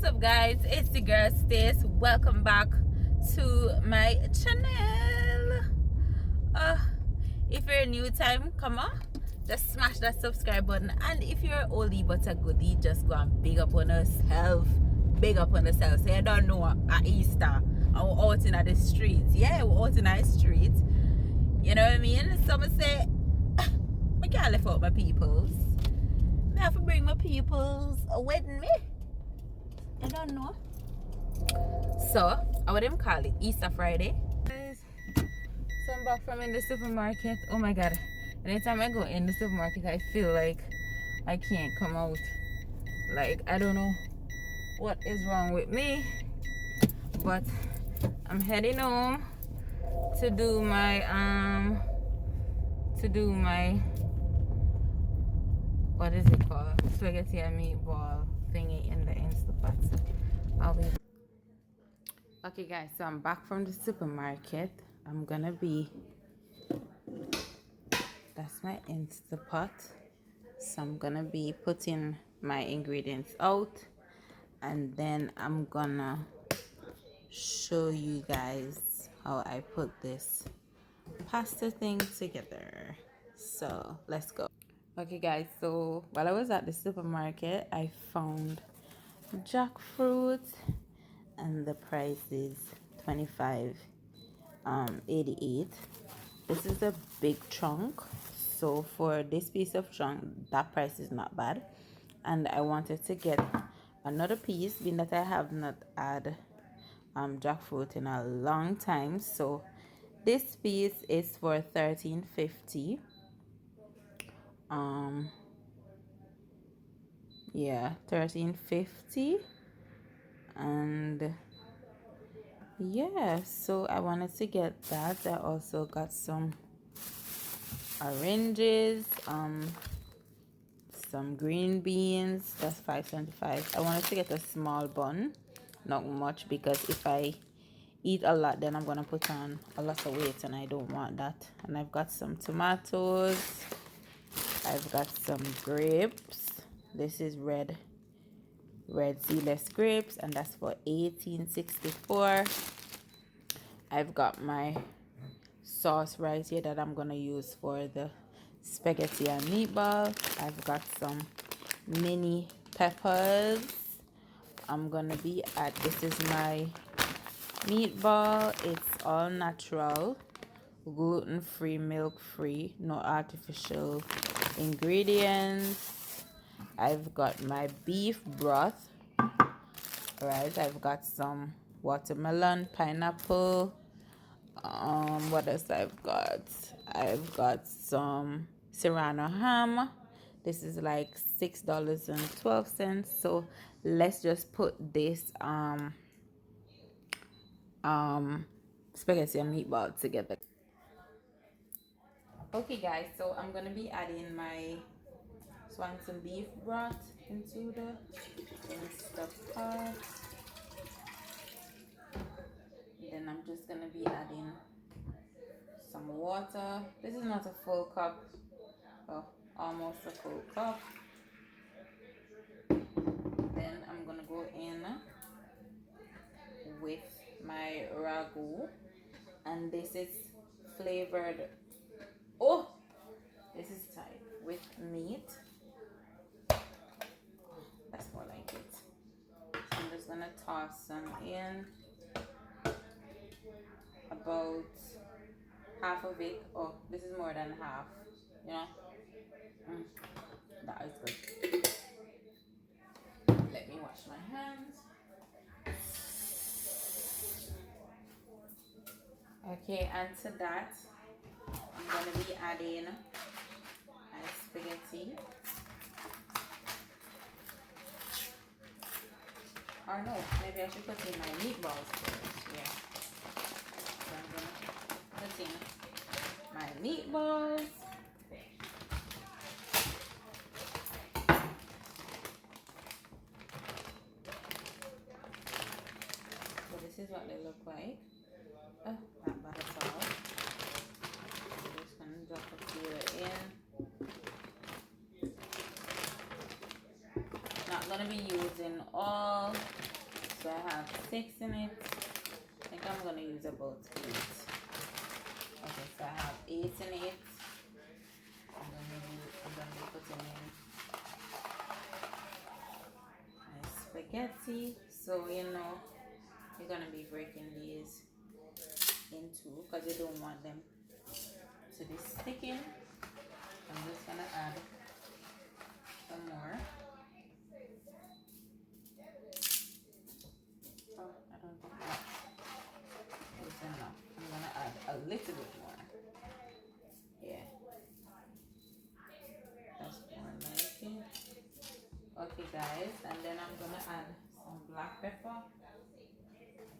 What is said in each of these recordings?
up guys, it's the girl Stace. Welcome back to my channel. If you're a new time, come on, just smash that subscribe button, and if you're oldie but a goodie, just go and big up on yourself. So you don't know at Easter and we're out in the streets. Yeah, we're out in the streets, you know what I mean? Someone say I can't lift out my peoples. I have to bring my peoples with me. I don't know. So, I would even call it Easter Friday. Guys, so I'm back from in the supermarket. Oh my god. Anytime I go in the supermarket, I feel like I can't come out. Like, I don't know what is wrong with me. But I'm heading home to do my what is it called? Spaghetti and meatball thingy in the Instapot. I'll be okay guys, so I'm back from the supermarket. That's my Instapot. So I'm gonna be putting my ingredients out, and then I'm gonna show you guys how I put this pasta thing together. So let's go. Okay guys, so while I was at the supermarket, I found jackfruit, and the price is $25.88. This is a big chunk, so for this piece of chunk, that price is not bad. And I wanted to get another piece, being that I have not had jackfruit in a long time. So this piece is for $13.50. Yeah, $13.50. And yeah, so I wanted to get that. I also got some oranges, some green beans. That's $5.75. I wanted to get a small bun, not much, because if I eat a lot, then I'm gonna put on a lot of weight, and I don't want that. And I've got some tomatoes. I've got some grapes. This is red seedless grapes, and that's for $18.64. I've got my sauce right here that I'm gonna use for the spaghetti and meatball. I've got some mini peppers. I'm gonna be at, this is my meatball. It's all natural, gluten-free, milk-free, no artificial ingredients. I've got my beef broth. Alright, I've got some watermelon, pineapple. What else I've got? I've got some serrano ham. This is like $6.12. So let's just put this spaghetti and meatball together. Okay guys, so I'm gonna be adding my swanson beef broth into the pot. Then I'm just gonna be adding some water. This is not a full cup, oh, almost a full cup. Then I'm gonna go in with my ragu, and this is flavored, oh, this is tight, with meat. That's more like it. So I'm just gonna toss some in, about half of it. Oh, this is more than half, you know. That is good. Let me wash my hands. Okay, and to that, I'm gonna be adding my spaghetti. Or no, maybe I should put in my meatballs first. Yeah. So I'm gonna put in my meatballs. So this is what they look like. Oh, not bad at all. I'm just gonna drop a few in. Not gonna be using all So I have 6 in it. I think I'm gonna use about 8. Okay, so I have 8 in it. I'm gonna be putting in my spaghetti. So you know you're gonna be breaking these in two because you don't want them to be sticking. I'm just gonna add some more. Oh, I don't think that is enough. I'm gonna add a little bit more. Yeah, that's more like it. Okay, guys, and then I'm gonna add some black pepper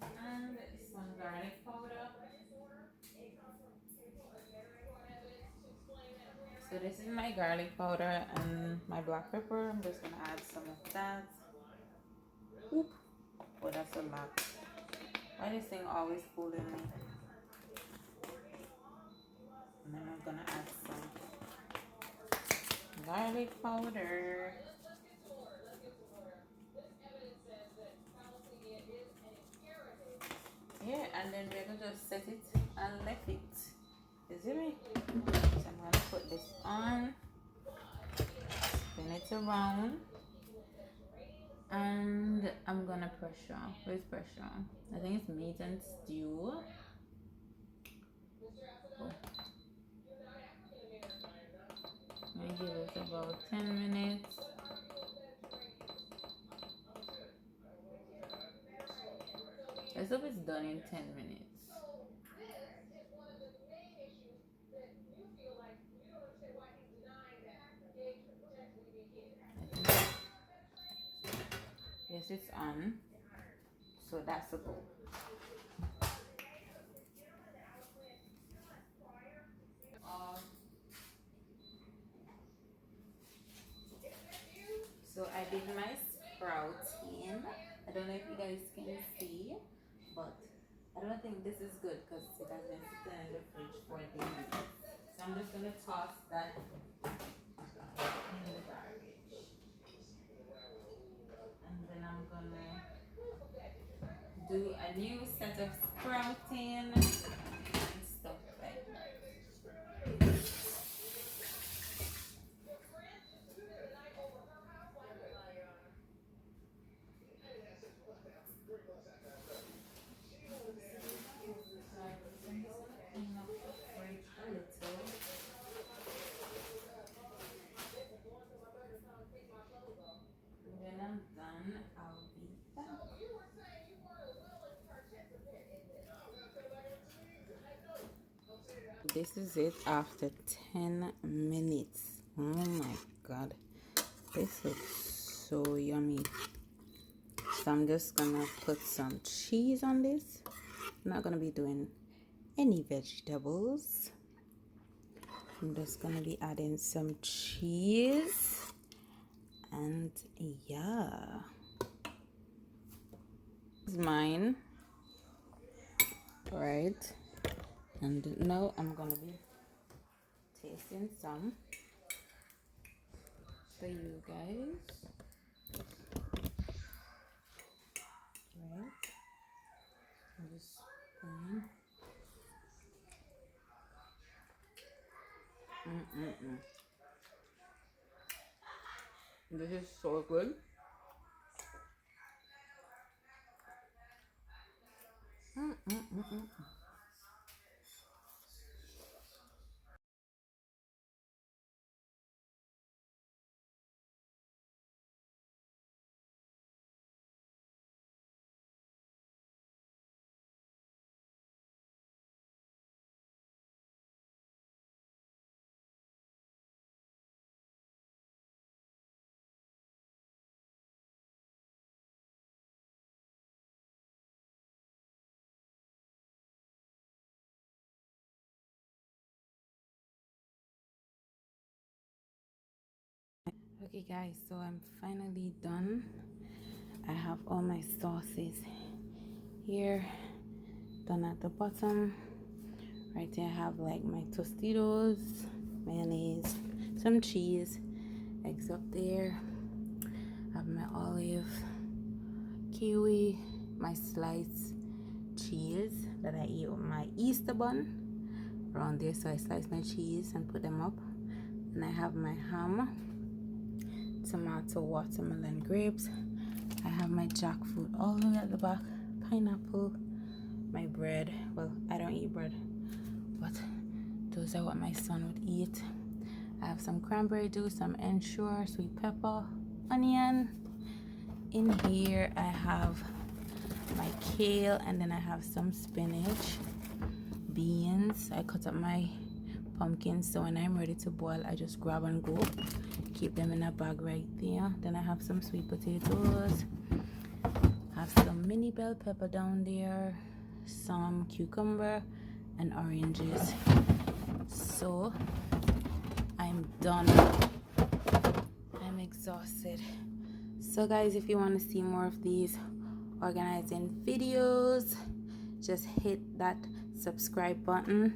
and some garlic powder. So this is my garlic powder and my black pepper. I'm just gonna add some of that. Oop. Oh, that's a lot. Why this thing always fooling me? And then I'm gonna add some garlic powder. Yeah, and then we're gonna just set it and left it. You see me? So I'm gonna put this on, spin it around, and I'm gonna pressure. Where's pressure? I think it's meat and stew. Oh. I give it about 10 minutes. Let's hope it's done in 10 minutes. Yes, it's on. So that's a go. So I did my sprouting. I don't know if you guys can see, but I don't think this is good because it has been sitting in the fridge for days. So I'm just gonna toss that in the garbage. And then I'm gonna do a new set of sprouting and stuff like that. When I'm done, I'll be back. This is it after 10 minutes. Oh my god. This looks so yummy. So I'm just gonna put some cheese on this. I'm not gonna be doing any vegetables. I'm just gonna be adding some cheese. And yeah. This is mine. Right. And now I'm gonna be tasting some for you guys. Right. I'm just spoon. This is so good. Okay guys, so I'm finally done. I have all my sauces here, done at the bottom. Right there I have like my Tostitos, mayonnaise, some cheese, eggs up there. I have my olive, kiwi, my sliced cheese that I eat with my Easter bun around there. So I slice my cheese and put them up. And I have my ham, tomato, watermelon, grapes. I have my jackfruit all the way at the back, pineapple, my bread. Well, I don't eat bread, but those are what my son would eat. I have some cranberry juice, some ensure, sweet pepper, onion. In here I have my kale, and then I have some spinach, beans. I cut up my pumpkins, so when I'm ready to boil, I just grab and go. Keep them in a bag right there. Then I have some sweet potatoes. Have some mini bell pepper down there, some cucumber and oranges. So I'm done. I'm exhausted. So guys, if you want to see more of these organizing videos, just hit that subscribe button,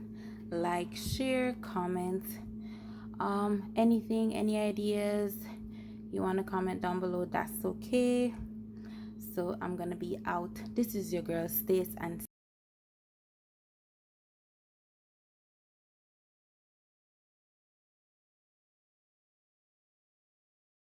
like, share, comment, anything, any ideas you want to comment down below, that's okay. So I'm gonna be out. This is your girl Stace, and